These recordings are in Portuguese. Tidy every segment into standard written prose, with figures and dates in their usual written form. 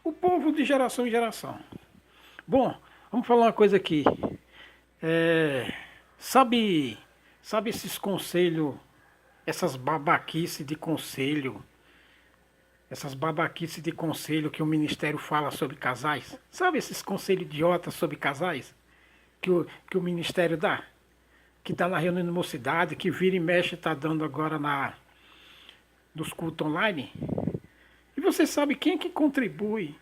O povo de geração em geração. Bom, vamos falar uma coisa aqui. É, sabe, sabe esses conselhos, essas babaquices de conselho, essas babaquices de conselho que o Ministério fala sobre casais? Sabe esses conselhos idiotas sobre casais que o Ministério dá? Que dá na reunião de mocidade, que vira e mexe está dando agora nos cultos online? E você sabe quem que contribui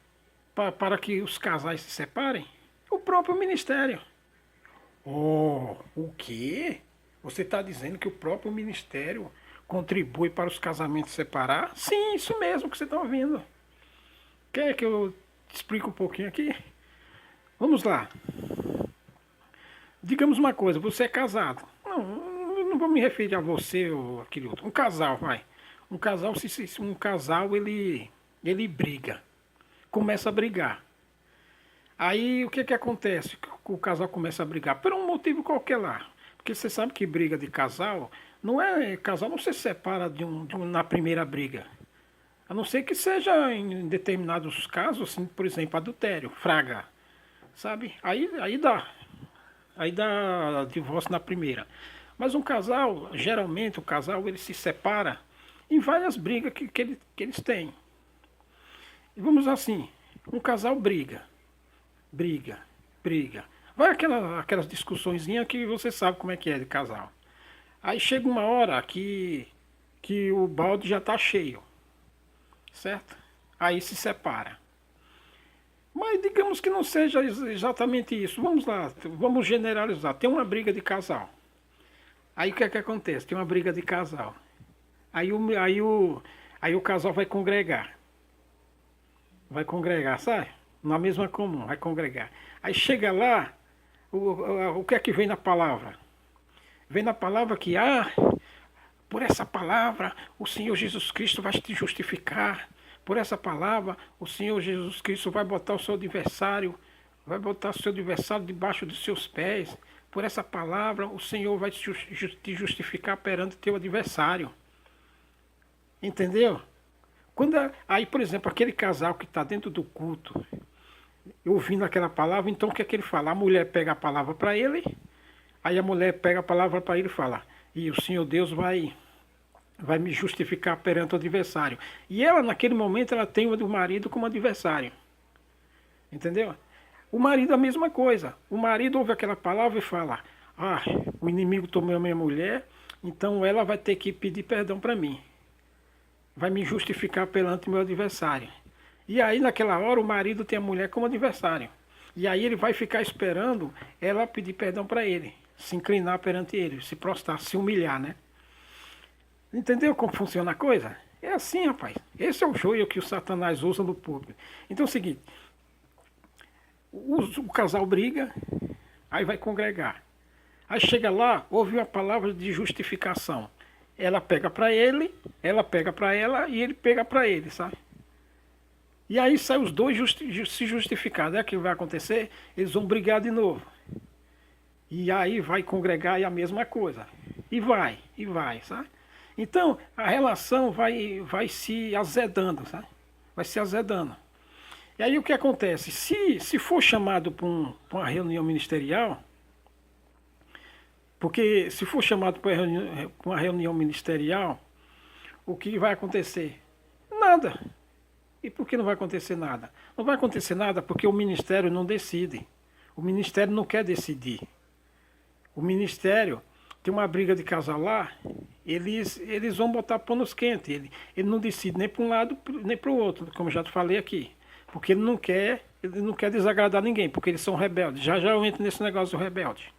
para que os casais se separem? O próprio Ministério. Oh, o quê? Você está dizendo que o próprio Ministério contribui para os casamentos separar? Sim, isso mesmo que você está ouvindo. Quer que eu te explique um pouquinho aqui? Vamos lá. Digamos uma coisa, você é casado. Não vou me referir a você ou aquele outro. Um casal, vai. Um casal ele briga. Começa a brigar. Aí o que que acontece? O casal começa a brigar por um motivo qualquer lá. Porque você sabe que briga de casal não é. Casal não se separa na primeira briga. A não ser que seja em determinados casos, assim, por exemplo, adultério, fraga. Sabe? Aí dá divórcio na primeira. Mas um casal, geralmente o casal ele se separa em várias brigas que eles têm. E vamos assim, um casal briga, briga. Vai aquelas discussõezinhas que você sabe como é que é de casal. Aí chega uma hora que o balde já está cheio, certo? Aí se separa. Mas digamos que não seja exatamente isso. Vamos lá, vamos generalizar. Tem uma briga de casal. Aí o que é que acontece? Tem uma briga de casal. Aí o casal vai congregar. Vai congregar, sabe? Na mesma comum, vai congregar. Aí chega lá, o que é que vem na palavra? Vem na palavra que, por essa palavra o Senhor Jesus Cristo vai te justificar. Por essa palavra o Senhor Jesus Cristo vai botar o seu adversário debaixo dos seus pés. Por essa palavra o Senhor vai te justificar perante teu adversário. Entendeu? Aí, por exemplo, aquele casal que está dentro do culto, ouvindo aquela palavra, então o que é que ele fala? A mulher pega a palavra para ele, aí a mulher pega a palavra para ele e fala, e o Senhor Deus vai me justificar perante o adversário. E ela, naquele momento, ela tem o marido como adversário. Entendeu? O marido a mesma coisa. O marido ouve aquela palavra e fala, o inimigo tomou a minha mulher, então ela vai ter que pedir perdão para mim. Vai me justificar perante o meu adversário. E aí, naquela hora, o marido tem a mulher como adversário. E aí ele vai ficar esperando ela pedir perdão para ele, se inclinar perante ele, se prostrar, se humilhar, né? Entendeu como funciona a coisa? É assim, rapaz. Esse é o joio que o Satanás usa no público. Então é o seguinte, o casal briga, aí vai congregar. Aí chega lá, ouve uma palavra de justificação. Ela pega para ele, ela pega para ela e ele pega para ele, sabe? E aí sai os dois se justificar. É o que vai acontecer? Eles vão brigar de novo. E aí vai congregar e a mesma coisa. E vai, sabe? Então a relação vai se azedando, sabe? Vai se azedando. E aí o que acontece? Se for chamado para uma reunião ministerial, porque se for chamado para uma reunião ministerial, o que vai acontecer? Nada. E por que não vai acontecer nada? Não vai acontecer nada porque o ministério não decide. O ministério não quer decidir. O ministério tem uma briga de casal lá, eles vão botar panos quentes. Ele não decide nem para um lado nem para o outro, como já te falei aqui. Porque ele não quer desagradar ninguém, porque eles são rebeldes. Já eu entro nesse negócio do rebelde.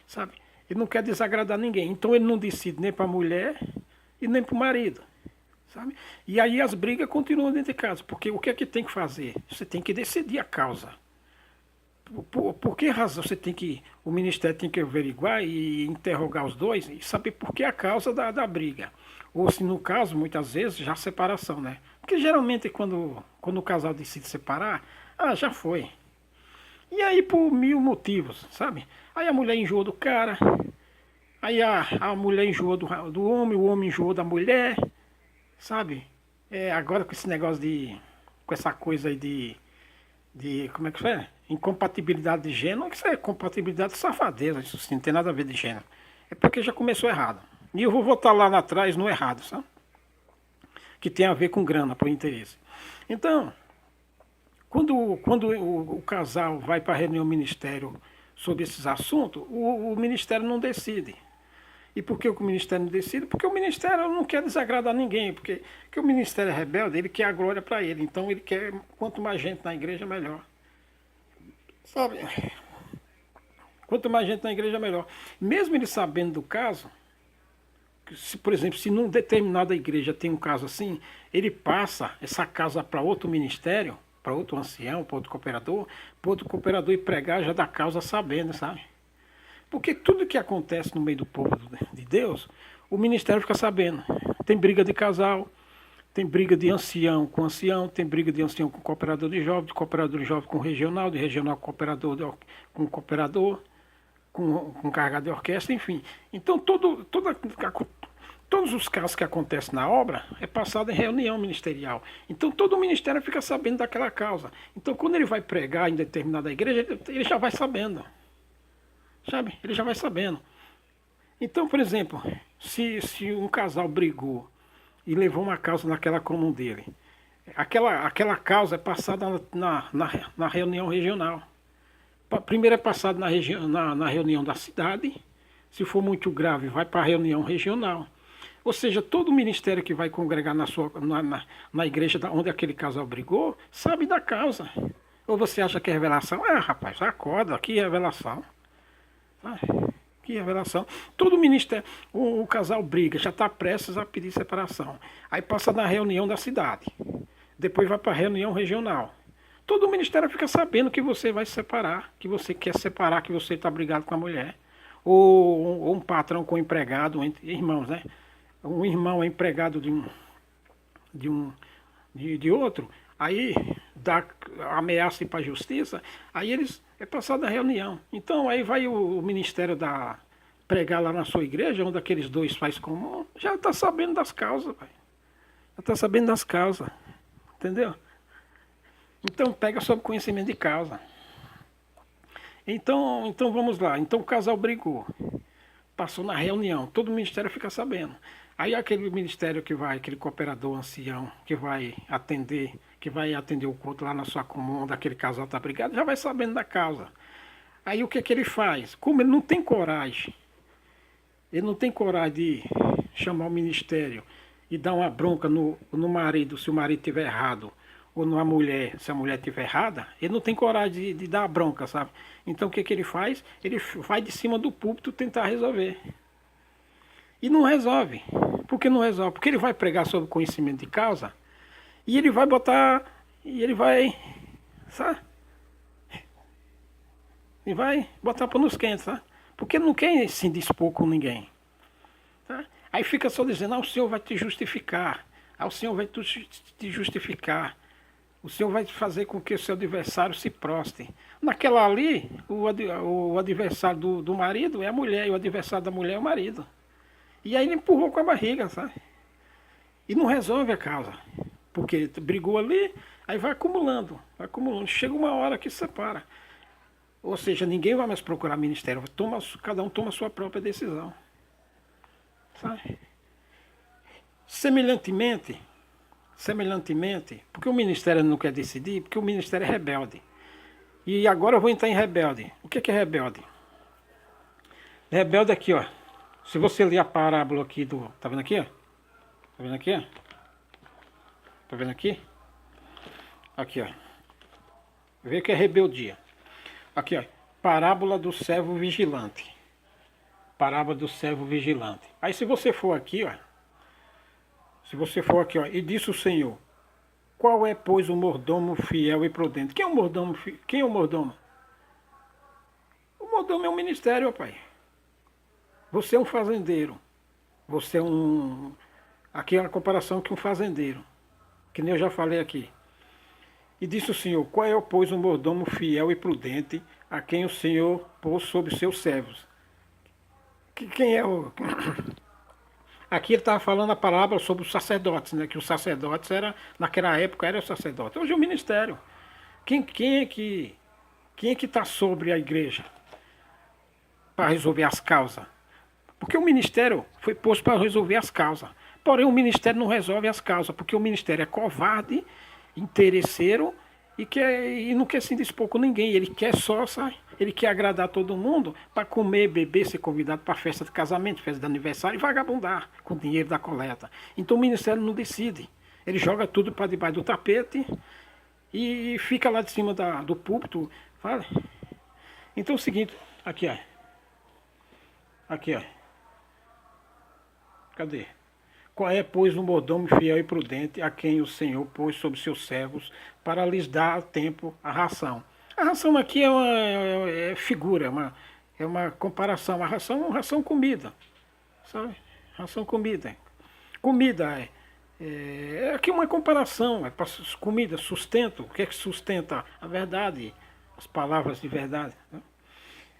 Sabe? Ele não quer desagradar ninguém. Então ele não decide nem para a mulher e nem para o marido. Sabe? E aí as brigas continuam dentro de casa. Porque o que é que tem que fazer? Você tem que decidir a causa. Por que razão o ministério tem que averiguar e interrogar os dois e saber por que a causa da briga. Ou se no caso, muitas vezes, já a separação, né? Porque geralmente quando o casal decide separar, já foi. E aí por mil motivos, sabe? Aí a mulher enjoa do cara, aí a mulher enjoa do homem, o homem enjoa da mulher, sabe? Agora com esse negócio com essa coisa aí como é que é? Incompatibilidade de gênero, isso é compatibilidade de safadeza, isso sim, não tem nada a ver de gênero. É porque já começou errado. E eu vou voltar lá atrás no errado, sabe? Que tem a ver com grana, por interesse. Então, quando o casal vai para a reunião ministério sobre esses assuntos, o ministério não decide. E por que o ministério não decide? Porque o ministério não quer desagradar ninguém, porque o ministério é rebelde, ele quer a glória para ele. Então ele quer quanto mais gente na igreja, melhor. Sabe? Quanto mais gente na igreja, melhor. Mesmo ele sabendo do caso, se, por exemplo, se numa determinada igreja tem um caso assim, ele passa essa casa para outro ministério, para outro ancião, para outro cooperador e pregar já da causa sabendo, sabe? Porque tudo que acontece no meio do povo de Deus, o ministério fica sabendo. Tem briga de casal, tem briga de ancião com ancião, tem briga de ancião com cooperador de cooperador de jovem com regional, de regional com cooperador, com carregado de orquestra, enfim. Então todos os casos que acontecem na obra é passado em reunião ministerial. Então todo o ministério fica sabendo daquela causa. Então quando ele vai pregar em determinada igreja, ele já vai sabendo. Sabe? Ele já vai sabendo. Então, por exemplo, se um casal brigou e levou uma causa naquela comum dele, aquela causa é passada na reunião regional. Primeiro é passado na reunião da cidade. Se for muito grave, vai para a reunião regional. Ou seja, todo ministério que vai congregar na igreja onde aquele casal brigou, sabe da causa. Ou você acha que é revelação? Ah, rapaz, acorda, que revelação. Que revelação. Todo ministério, o casal briga, já está prestes a pedir separação. Aí passa na reunião da cidade. Depois vai para a reunião regional. Todo o ministério fica sabendo que você vai separar, que você quer separar, que você está brigado com a mulher. Ou um patrão com um empregado, entre irmãos, né? Um irmão é empregado de outro, aí dá ameaça para a justiça, aí eles é passado a reunião. Então aí vai o ministério pregar lá na sua igreja, onde aqueles dois faz comum, já está sabendo das causas, pai. Já está sabendo das causas. Entendeu? Então pega sob conhecimento de causa. Então vamos lá. Então o casal brigou. Passou na reunião, todo o ministério fica sabendo. Aí aquele ministério aquele cooperador ancião que vai atender o culto lá na sua comum, onde aquele casal está brigado, já vai sabendo da causa. Aí o que ele faz? Como ele não tem coragem de chamar o ministério e dar uma bronca no marido, se o marido estiver errado, ou numa mulher, se a mulher estiver errada, ele não tem coragem de dar a bronca, sabe? Então o que ele faz? Ele vai de cima do púlpito tentar resolver. E não resolve. Por que não resolve? Porque ele vai pregar sobre conhecimento de causa e ele vai sabe? E vai botar panos quentes, sabe? Porque ele não quer se dispor com ninguém. Tá? Aí fica só dizendo, o Senhor vai te justificar. O Senhor vai te justificar. O Senhor vai fazer com que o seu adversário se prostre. Naquela ali, o adversário do marido é a mulher, e o adversário da mulher é o marido. E aí ele empurrou com a barriga, sabe? E não resolve a causa. Porque brigou ali, aí vai acumulando. Chega uma hora que separa. Ou seja, ninguém vai mais procurar ministério. Cada um toma a sua própria decisão. Sabe? Semelhantemente, porque o ministério não quer decidir, porque o ministério é rebelde. E agora eu vou entrar em rebelde. O que é rebelde? Rebelde aqui, ó. Se você ler a parábola aqui tá vendo aqui, ó? Tá vendo aqui, ó? Tá vendo aqui? Aqui, ó. Vê que é rebeldia. Aqui, ó. Parábola do servo vigilante. Parábola do servo vigilante. Aí se você for aqui, ó. E disse o Senhor: qual é, pois, o mordomo fiel e prudente? Quem é o mordomo? Quem é o mordomo? O mordomo é um ministério, ó, pai. Você é um fazendeiro. Você é um... Aqui é uma comparação com um fazendeiro. Que nem eu já falei aqui. E disse o Senhor: qual é, pois, o mordomo fiel e prudente, a quem o Senhor pôs sobre seus servos? Quem é o... Aqui ele estava falando a palavra sobre os sacerdotes, né? Que os sacerdotes era, naquela época era o sacerdote. Hoje é o ministério. Quem é que está sobre a igreja para resolver as causas? Porque o ministério foi posto para resolver as causas. Porém, o ministério não resolve as causas, porque o ministério é covarde, interesseiro e não quer se dispor com ninguém. Ele quer só, sabe? Ele quer agradar todo mundo para comer, beber, ser convidado para festa de casamento, festa de aniversário e vagabundar com o dinheiro da coleta. Então o ministério não decide. Ele joga tudo para debaixo do tapete e fica lá de cima do púlpito. Vale? Então é o seguinte, aqui ó. Aqui ó. Cadê? Qual é, pois, o mordomo fiel e prudente a quem o Senhor pôs sobre seus servos para lhes dar a tempo a ração? A ração aqui é figura, é uma comparação. A ração comida, sabe? Ração comida. Comida é aqui uma comparação, é para comida, sustento. O que é que sustenta a verdade? As palavras de verdade. Né?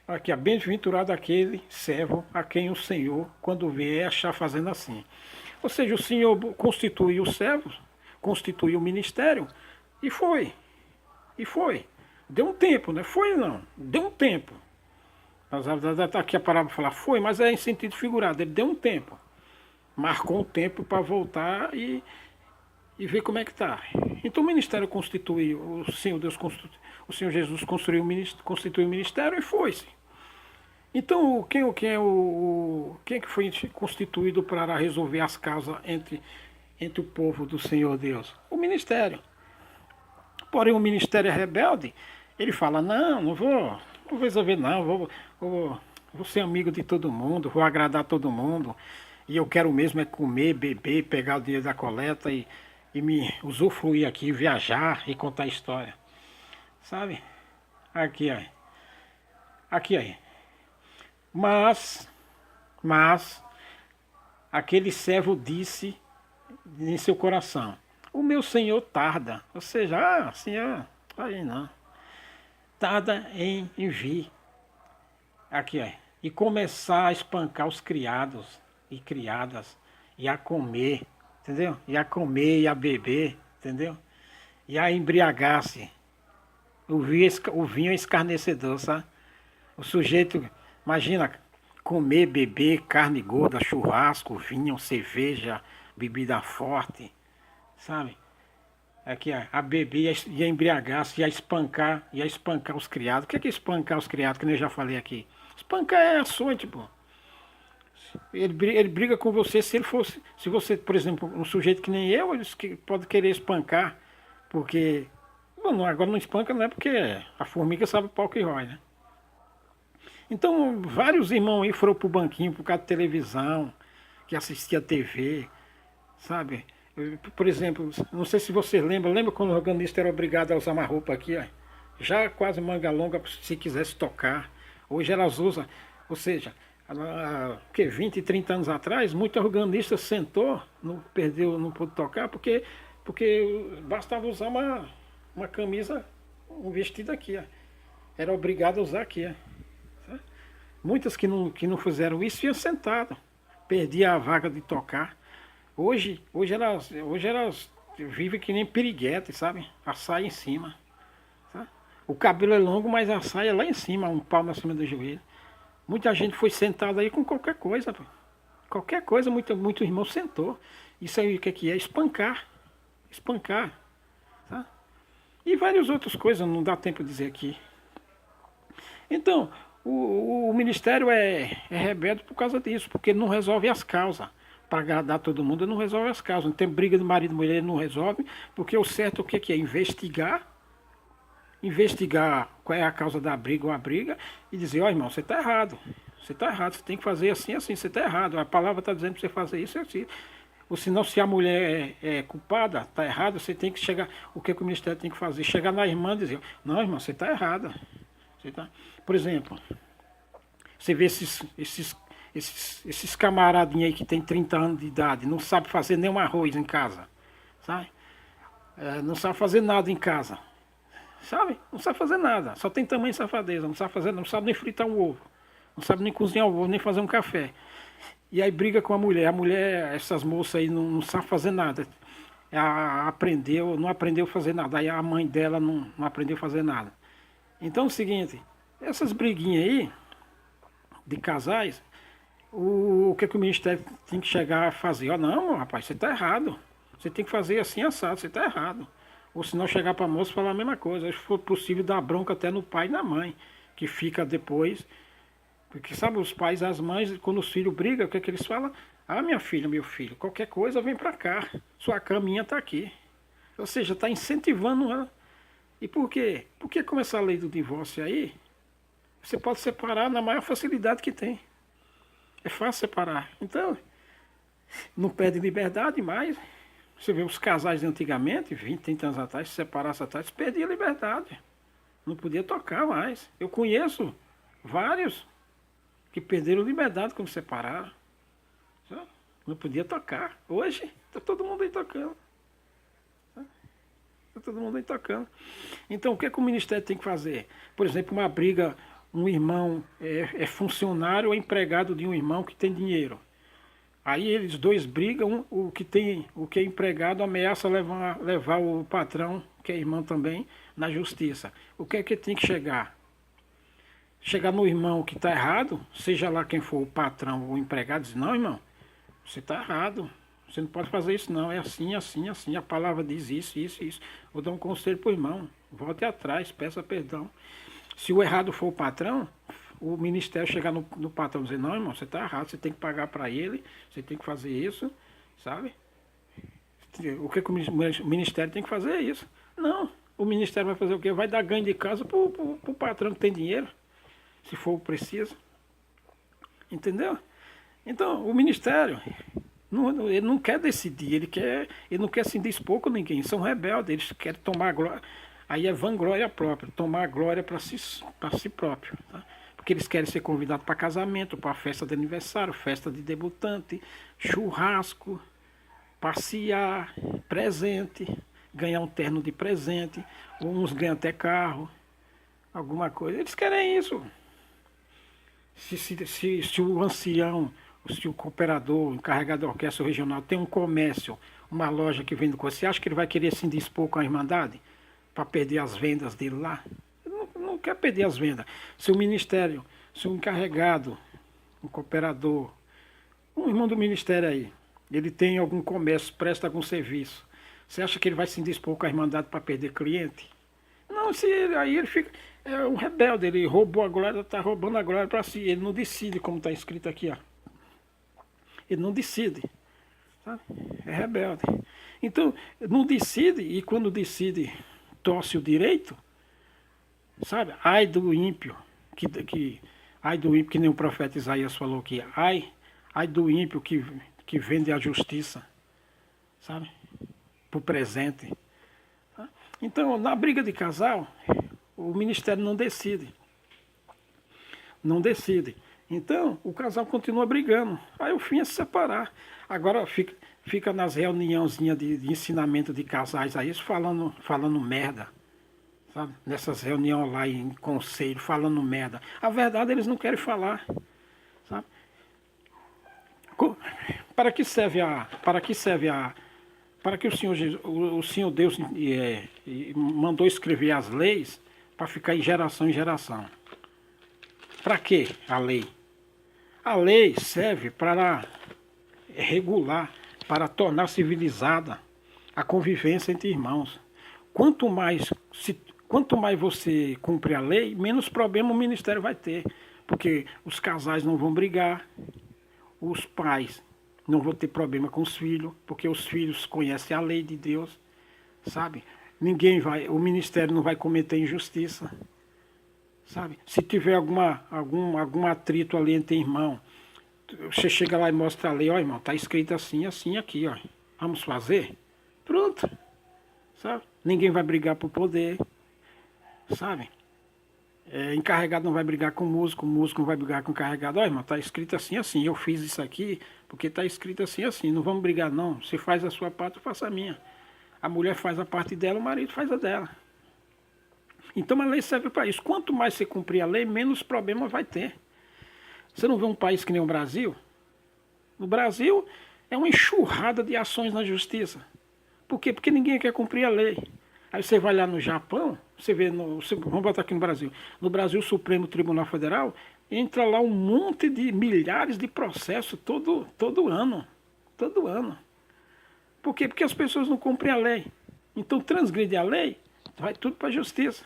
Aqui, bem-aventurado aquele servo a quem o Senhor, quando vier, achar fazendo assim. Ou seja, o Senhor constituiu os servos, constituiu o ministério, e foi. E foi. Deu um tempo, né? Foi não. Deu um tempo. Aqui a palavra fala foi, mas é em sentido figurado. Ele deu um tempo. Marcou um tempo para voltar e ver como é que está. Então o ministério constituiu, o Senhor Deus o Senhor Jesus constituiu o ministério e foi-se. Então quem é que foi constituído para resolver as causas entre o povo do Senhor Deus? O ministério. Porém o ministério é rebelde. Ele fala, não vou resolver não, vou ser amigo de todo mundo, vou agradar todo mundo. E eu quero mesmo é comer, beber, pegar o dinheiro da coleta e me usufruir aqui, viajar e contar história. Sabe? Aqui, ó. Aqui, aí. Mas, aquele servo disse em seu coração, o meu senhor tarda. Ou seja, senhor, aí não. Tarda em vir. Aqui, ó. E começar a espancar os criados e criadas e a comer, entendeu? E a comer e a beber, entendeu? E a embriagar-se. O vinho é escarnecedor, sabe? O sujeito, imagina, comer, beber, carne gorda, churrasco, vinho, cerveja, bebida forte, sabe? Aqui a beber e a embriagar-se e a espancar os criados. O que é espancar os criados, que eu já falei aqui? Espancar é açoite, pô. Ele briga com você se você, por exemplo, um sujeito que nem eu, ele pode querer espancar, porque, bom, agora não espanca, não é porque a formiga sabe o pau que rói, né? Então, vários irmãos aí foram pro banquinho por causa de televisão, que assistia TV, sabe? Por exemplo, não sei se você lembra quando o organista era obrigado a usar uma roupa aqui, ó, já quase manga longa, se quisesse tocar. Hoje elas usam, ou seja, que 20, 30 anos atrás, muito organista sentou, não pôde tocar, porque bastava usar uma camisa, um vestido aqui, ó. Era obrigado a usar aqui, ó. Muitas que não fizeram isso iam sentado, perdia a vaga de tocar. Hoje elas vivem que nem piriguete, sabe? A saia em cima. Sabe? O cabelo é longo, mas a saia é lá em cima, um palmo acima do joelho. Muita gente foi sentada aí com qualquer coisa, pô. Qualquer coisa, muito irmão sentou. Isso aí o que é? Espancar. Espancar. Tá? E várias outras coisas, não dá tempo de dizer aqui. Então, o ministério é rebelde por causa disso, porque ele não resolve as causas. Para agradar todo mundo, ele não resolve as causas. Não tem briga de marido e mulher, ele não resolve, porque o certo o que é? Investigar qual é a causa da briga ou a briga e dizer, ó irmão, você está errado. Você está errado, você tem que fazer assim, assim, você está errado. A palavra está dizendo para você fazer isso e assim. Ou senão, se a mulher é culpada, está errada, você tem que chegar. O que o ministério tem que fazer? Chegar na irmã e dizer, não, irmão, você está errada. Por exemplo, você vê esses camaradinhos aí que tem 30 anos de idade, não sabe fazer nem um arroz em casa, sabe? Não sabe fazer nada em casa, sabe? Não sabe fazer nada, só tem tamanho de safadeza, não sabe nem fritar um ovo, não sabe nem cozinhar o ovo, nem fazer um café. e aí briga com a mulher. A mulher, essas moças aí não sabem fazer nada. Não aprendeu a fazer nada. Aí a mãe dela não aprendeu a fazer nada. Então é o seguinte, essas briguinhas aí, de casais, o que o Ministério tem que chegar a fazer? Ó, não, rapaz, você está errado. Você tem que fazer assim assado, você está errado. Ou senão chegar para a moça e falar a mesma coisa. Se for possível, dar bronca até no pai e na mãe, que fica depois. Porque sabe, os pais e as mães, quando os filhos brigam, o que é que eles falam? Ah, minha filha, meu filho, qualquer coisa vem para cá. Sua caminha está aqui. Ou seja, está incentivando ela. E por quê? Porque com essa lei do divórcio aí, você pode separar na maior facilidade que tem. É fácil separar. Então, não perde liberdade mais. Você vê os casais de antigamente, 20, 30 anos atrás, se separasse atrás, perdia a liberdade. Não podia tocar mais. Eu conheço vários que perderam liberdade quando separaram. Não podia tocar. Hoje, está todo mundo aí tocando. Está todo mundo aí tocando. Então, o que é que o Ministério tem que fazer? Por exemplo, uma briga, um irmão é funcionário ou empregado de um irmão que tem dinheiro. Aí eles dois brigam, o que é empregado ameaça levar o patrão, que é irmão também, na justiça. O que é que tem que chegar? Chegar no irmão que está errado, seja lá quem for o patrão ou o empregado, diz, não, irmão, você está errado. Você não pode fazer isso não, é assim, assim, assim. A palavra diz isso, isso, isso. Vou dar um conselho para o irmão. Volte atrás, peça perdão. Se o errado for o patrão, o ministério chegar no patrão e dizer, não, irmão, você está errado, você tem que pagar para ele, você tem que fazer isso, sabe? O que o ministério tem que fazer é isso. Não, o ministério vai fazer o quê? Vai dar ganho de casa para o patrão que tem dinheiro, se for preciso. Entendeu? Então, o ministério, ele não quer decidir, ele não quer se indispor com ninguém, são rebeldes, eles querem tomar glória, aí é vanglória própria, tomar glória para si próprio, tá? Porque eles querem ser convidados para casamento, para festa de aniversário, festa de debutante, churrasco, passear, presente, ganhar um terno de presente, uns ganham até carro, alguma coisa, eles querem isso. Se o ancião, se o cooperador, o encarregado da orquestra regional tem um comércio, uma loja que vende coisa, você acha que ele vai querer se indispor com a Irmandade para perder as vendas dele lá? Ele não quer perder as vendas. Se o ministério, se o encarregado, um cooperador, um irmão do ministério aí, ele tem algum comércio, presta algum serviço, você acha que ele vai se indispor com a Irmandade para perder cliente? Não, aí ele fica. É um rebelde, ele roubou a glória, está roubando a glória para si. Ele não decide, como está escrito aqui, ó. Ele não decide. Sabe? É rebelde. Então, não decide, e quando decide, torce o direito, sabe? Ai do ímpio, ai do ímpio, que nem o profeta Isaías falou aqui. Ai do ímpio que vende a justiça, sabe? Por presente. Então, na briga de casal, o ministério não decide. Não decide. Então, o casal continua brigando. Aí o fim é se separar. Agora fica nas reuniãozinhas de ensinamento de casais aí, falando merda. Sabe? Nessas reuniões lá em conselho, falando merda. A verdade eles não querem falar. Sabe? Para que serve para que o Senhor Deus mandou escrever as leis para ficar em geração. Para que a lei? A lei serve para regular, para tornar civilizada a convivência entre irmãos. Quanto mais você cumpre a lei, menos problema o ministério vai ter. Porque os casais não vão brigar, os pais não vão ter problema com os filhos, porque os filhos conhecem a lei de Deus, sabe? O ministério não vai cometer injustiça, sabe? Se tiver algum atrito ali entre irmão, você chega lá e mostra a lei, ó irmão, tá escrito assim, assim aqui, ó. Vamos fazer? Pronto, sabe? Ninguém vai brigar por poder, sabe? Encarregado não vai brigar com o músico não vai brigar com o encarregado. Ó, irmão, tá escrito assim, assim. Eu fiz isso aqui porque tá escrito assim, assim. Não vamos brigar, não. Você faz a sua parte, eu faço a minha. A mulher faz a parte dela, o marido faz a dela. Então a lei serve para isso. Quanto mais você cumprir a lei, menos problema vai ter. Você não vê um país que nem o Brasil? No Brasil é uma enxurrada de ações na justiça. Por quê? Porque ninguém quer cumprir a lei. Aí você vai lá no Japão, você vê, vamos botar aqui no Brasil. No Brasil, o Supremo Tribunal Federal, entra lá um monte de milhares de processos todo ano. Todo ano. Por quê? Porque as pessoas não cumprem a lei. Então, transgride a lei, vai tudo para a justiça.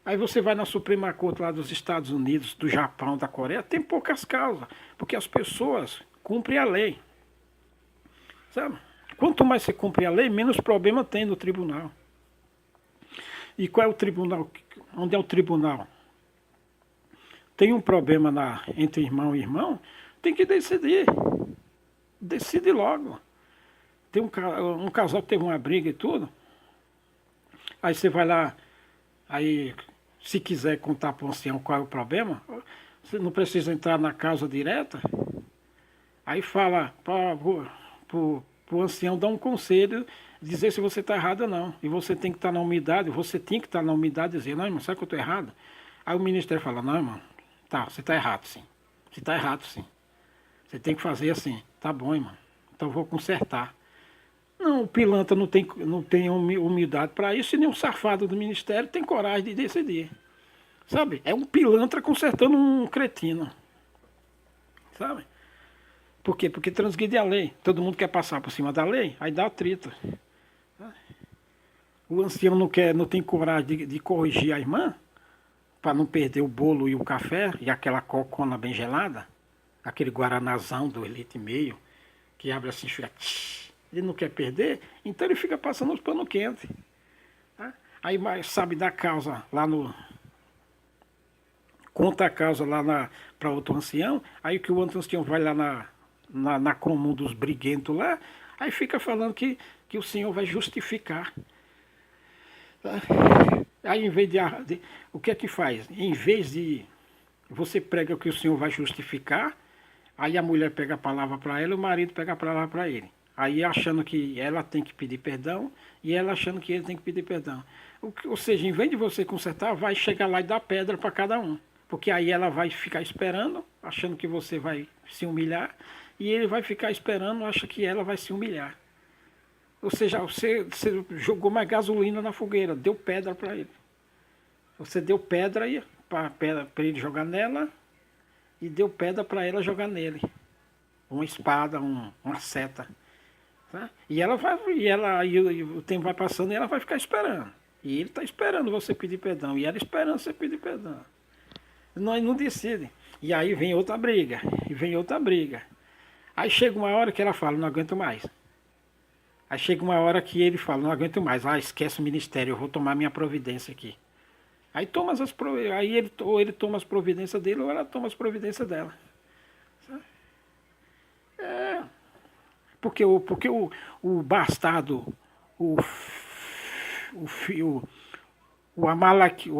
Aí você vai na Suprema Corte lá dos Estados Unidos, do Japão, da Coreia, tem poucas causas, porque as pessoas cumprem a lei. Sabe? Quanto mais você cumpre a lei, menos problema tem no tribunal. E qual é o tribunal? Onde é o tribunal? Tem um problema entre irmão e irmão, tem que decidir. Decide logo. Tem um casal que teve uma briga e tudo. Aí você vai lá, aí se quiser contar para o ancião qual é o problema, você não precisa entrar na causa direta. Aí fala para o ancião dar um conselho, dizer se você está errado ou não. E você tem que estar na umidade, você tinha que estar na umidade e dizer, não, irmão, sabe que eu estou errado? Aí o ministério fala, não, irmão, tá, você está errado sim. Você está errado sim. Você tem que fazer assim. Tá bom, irmão. Então eu vou consertar. Não, o pilantra não tem humildade para isso e nem um safado do ministério tem coragem de decidir. Sabe? É um pilantra consertando um cretino. Sabe? Por quê? Porque transgride a lei. Todo mundo quer passar por cima da lei, aí dá atrito. O ancião não tem coragem de corrigir a irmã para não perder o bolo e o café e aquela cocona bem gelada, aquele guaranazão do 2,5 litros, que abre assim, fica... Ele não quer perder, então ele fica passando os panos quentes. Tá? Aí sabe da causa lá no... Conta a causa lá para outro ancião, aí que o outro ancião vai lá na comum dos briguentos lá, aí fica falando que o senhor vai justificar. Tá? Aí em vez o que é que faz? Em vez de você prega que o senhor vai justificar, aí a mulher pega a palavra para ela e o marido pega a palavra para ele. Aí achando que ela tem que pedir perdão e ela achando que ele tem que pedir perdão. Ou seja, em vez de você consertar, vai chegar lá e dar pedra para cada um. Porque aí ela vai ficar esperando, achando que você vai se humilhar, e ele vai ficar esperando, acha que ela vai se humilhar. Ou seja, você jogou mais gasolina na fogueira, deu pedra para ele. Você deu pedra para ele jogar nela e deu pedra para ela jogar nele. Uma espada, uma seta. Tá? E o tempo vai passando e ela vai ficar esperando. E ele está esperando você pedir perdão. E ela esperando você pedir perdão. Nós não decidem. E aí vem outra briga. E vem outra briga. Aí chega uma hora que ela fala, não aguento mais. Aí chega uma hora que ele fala, não aguento mais. Ah, esquece o ministério, eu vou tomar minha providência aqui. Aí ou ele toma as providências dele ou ela toma as providências dela. É... Porque o bastardo, o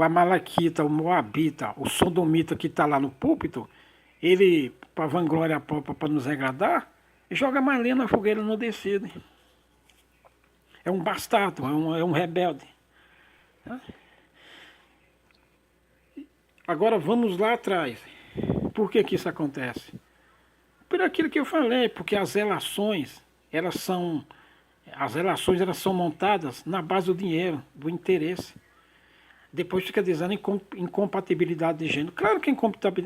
Amalequita, o Moabita, o Sodomita que está lá no púlpito, ele, para vanglória própria, para nos agradar, joga mais lenha na fogueira e não decide. É um bastardo, é um rebelde. Agora vamos lá atrás. Por que isso acontece? Por aquilo que eu falei, porque as relações são montadas na base do dinheiro, do interesse. Depois fica dizendo incompatibilidade de gênero. Claro que é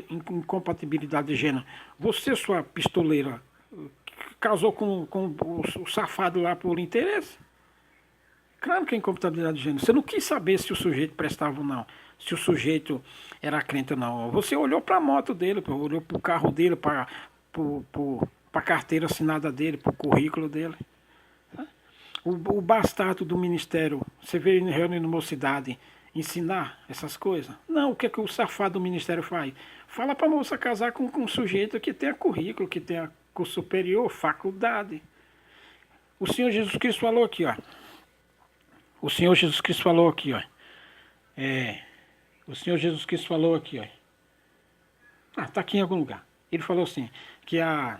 incompatibilidade de gênero. Você, sua pistoleira, casou com o safado lá por interesse. Claro que é incompatibilidade de gênero. Você não quis saber se o sujeito prestava ou não, se o sujeito era crente ou não. Você olhou para a moto dele, olhou para o carro dele, para a carteira assinada dele, para o currículo dele. O bastardo do ministério, você vê ele reunindo mocidade, ensinar essas coisas? Não, o que é que o safado do ministério faz? Fala para a moça casar com um sujeito que tenha currículo, que tenha curso superior, faculdade. O Senhor Jesus Cristo falou aqui, ó. O Senhor Jesus Cristo falou aqui, ó. O Senhor Jesus Cristo falou aqui, ó. Ah, está aqui em algum lugar. Ele falou assim, que a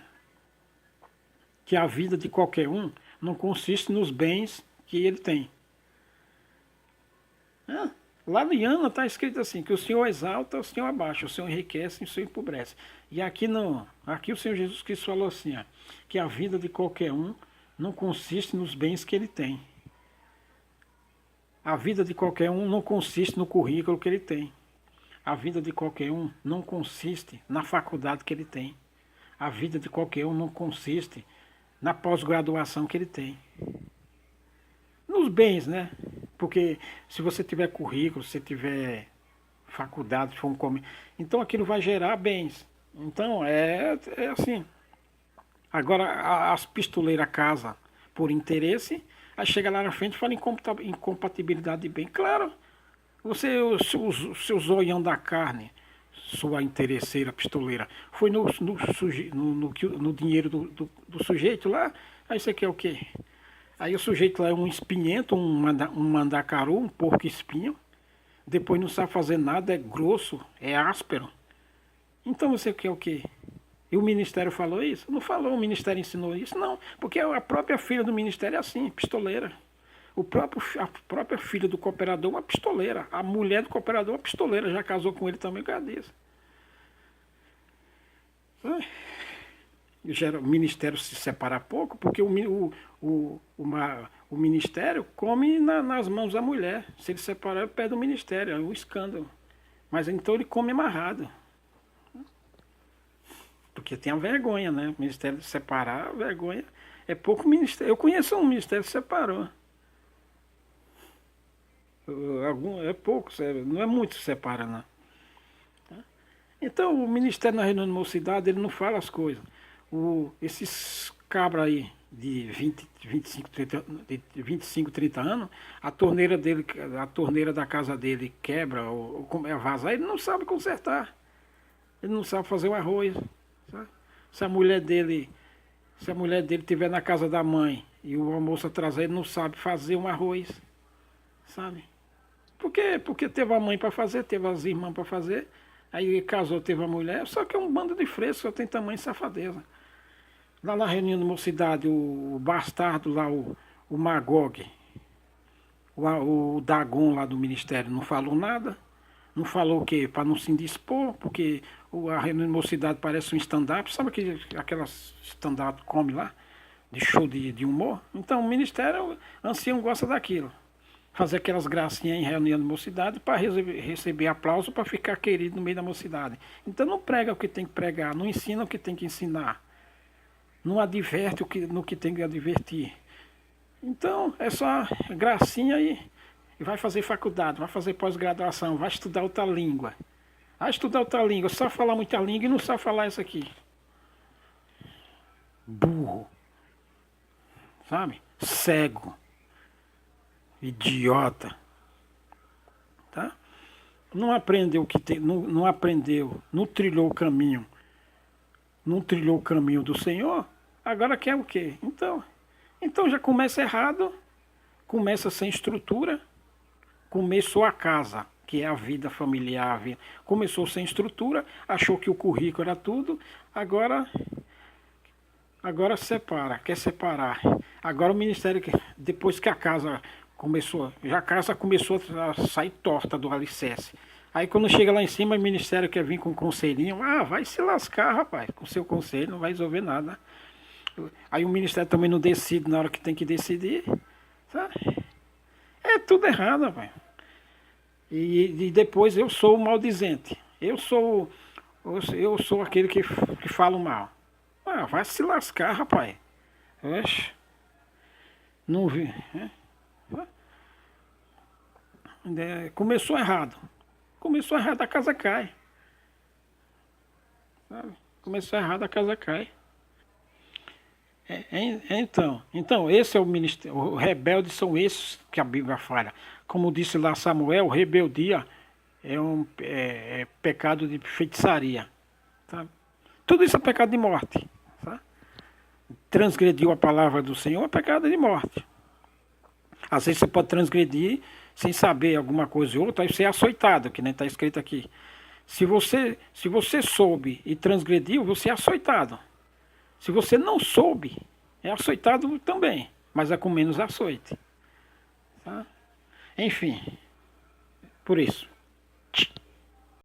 vida de qualquer um não consiste nos bens que ele tem. Lá em Ana está escrito assim, que o Senhor exalta, o Senhor abaixa, o Senhor enriquece, o Senhor empobrece. E aqui não, aqui o Senhor Jesus Cristo falou assim, ó, que a vida de qualquer um não consiste nos bens que ele tem. A vida de qualquer um não consiste no currículo que ele tem. A vida de qualquer um não consiste na faculdade que ele tem. A vida de qualquer um não consiste na pós-graduação que ele tem. Nos bens, né? Porque se você tiver currículo, se tiver faculdade, for um come... então aquilo vai gerar bens. Então é assim. Agora as pistoleiras casam por interesse, aí chega lá na frente e fala em incompatibilidade de bem. Claro, você, o seu zoião da carne, sua interesseira pistoleira, foi no dinheiro do sujeito lá, aí você quer o quê? Aí o sujeito lá é um espinhento, um mandacaru, um porco espinho, depois não sabe fazer nada, é grosso, é áspero. Então você quer o quê? E o ministério falou isso? Não falou, o ministério ensinou isso? Não, porque a própria filha do ministério é assim, pistoleira. A própria filha do cooperador é uma pistoleira. A mulher do cooperador é uma pistoleira, já casou com ele também por causa disso. O ministério se separa pouco, porque o ministério come nas mãos da mulher. Se ele separar, ele perde o ministério, é um escândalo. Mas então ele come amarrado. Porque tem a vergonha, né? O ministério separar, a vergonha é pouco ministério. Eu conheço um ministério que separou. É pouco, não é muito que separa, não. Então o ministério na reunião de mocidade, ele não fala as coisas. Esses cabras aí de 25, 30 anos, a torneira dele, a torneira da casa dele quebra ou vazar, ele não sabe consertar. Ele não sabe fazer o arroz. Sabe? Se a mulher dele estiver na casa da mãe e o almoço atrasar, ele não sabe fazer um arroz. Sabe? Por quê? Porque teve a mãe para fazer, teve as irmãs para fazer, aí casou, teve a mulher, só que é um bando de frescos, só tem tamanho e safadeza. Lá na reunião de mocidade, o bastardo lá, o Magog, o Dagon lá do ministério não falou nada. Não falou o quê? Para não se indispor, porque a reunião de mocidade parece um stand-up. Sabe aquelas stand-up come lá? De show de humor? Então o ministério, ancião gosta daquilo. Fazer aquelas gracinhas em reunião de mocidade para receber aplauso, para ficar querido no meio da mocidade. Então não prega o que tem que pregar, não ensina o que tem que ensinar. Não adverte no que tem que advertir. Então é só gracinha e vai fazer faculdade, vai fazer pós-graduação, vai estudar outra língua. Vai estudar outra língua, só falar muita língua e não sabe falar isso aqui. Burro. Sabe? Cego. Idiota. Tá? Não aprendeu o que tem, não aprendeu, não trilhou o caminho. Não trilhou o caminho do Senhor, agora quer o quê? Então já começa errado, começa sem estrutura, começou a casa, que é a vida familiar, começou sem estrutura, achou que o currículo era tudo, agora separa, quer separar. Agora o ministério, depois que a casa começou a sair torta do alicerce. Aí quando chega lá em cima, o ministério quer vir com um conselhinho. Ah, vai se lascar, rapaz. Com seu conselho não vai resolver nada. Aí o ministério também não decide na hora que tem que decidir. Sabe? É tudo errado, rapaz. E depois eu sou o maldizente. Eu sou aquele que fala mal. Ah, vai se lascar, rapaz. Oxe. Não vi. Começou errado. Começou errado, a casa cai. Sabe? Começou errado, a casa cai. Então, esse é o ministério. Os rebeldes são esses que a Bíblia fala. Como disse lá Samuel, rebeldia é pecado de feitiçaria. Sabe? Tudo isso é pecado de morte. Sabe? Transgrediu a palavra do Senhor é pecado de morte. Às vezes você pode transgredir sem saber alguma coisa ou outra, aí você é açoitado, que nem está escrito aqui. Se você soube e transgrediu, você é açoitado. Se você não soube, é açoitado também, mas é com menos açoite. Tá? Enfim, por isso.